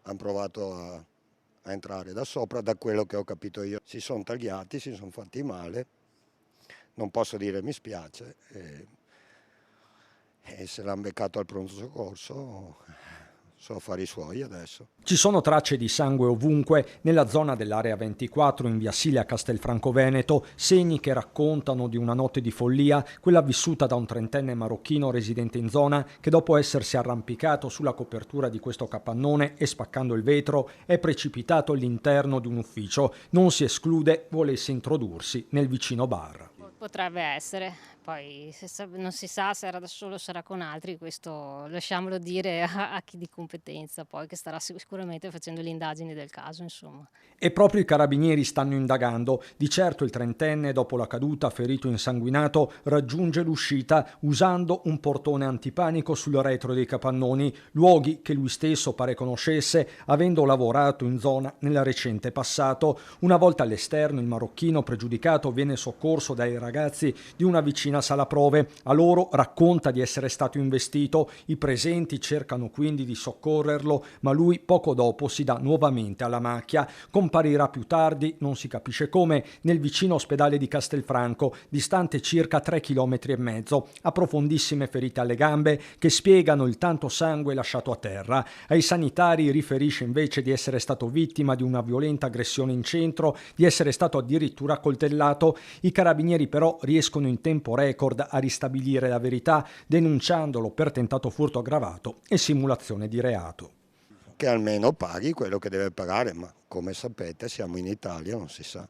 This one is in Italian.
hanno provato a entrare da sopra, da quello che ho capito io. Si sono tagliati, si sono fatti male, non posso dire mi spiace, e se l'hanno beccato al pronto soccorso sono affari suoi adesso. Ci sono tracce di sangue ovunque nella zona dell'area 24 in via Silia a Castelfranco Veneto, segni che raccontano di una notte di follia, quella vissuta da un trentenne marocchino residente in zona che dopo essersi arrampicato sulla copertura di questo capannone e spaccando il vetro è precipitato all'interno di un ufficio. Non si esclude volesse introdursi nel vicino bar. Potrebbe essere, poi non si sa se era da solo o se era con altri, questo lasciamolo dire a chi di competenza, poi che starà sicuramente facendo le indagini del caso, insomma. E proprio i carabinieri stanno indagando. Di certo il trentenne, dopo la caduta, ferito e insanguinato, raggiunge l'uscita usando un portone antipanico sul retro dei capannoni, luoghi che lui stesso pare conoscesse, avendo lavorato in zona nel recente passato. Una volta all'esterno, il marocchino pregiudicato viene soccorso dai ragazzi di una vicina sala prove. A loro racconta di essere stato investito. I presenti cercano quindi di soccorrerlo, ma lui poco dopo si dà nuovamente alla macchia. Comparirà più tardi, non si capisce come, nel vicino ospedale di Castelfranco, distante circa 3,5 km, ha profondissime ferite alle gambe che spiegano il tanto sangue lasciato a terra. Ai sanitari riferisce invece di essere stato vittima di una violenta aggressione in centro, di essere stato addirittura accoltellato. I carabinieri però riescono in tempo record a ristabilire la verità, denunciandolo per tentato furto aggravato e simulazione di reato. Che almeno paghi quello che deve pagare, ma come sapete siamo in Italia, non si sa.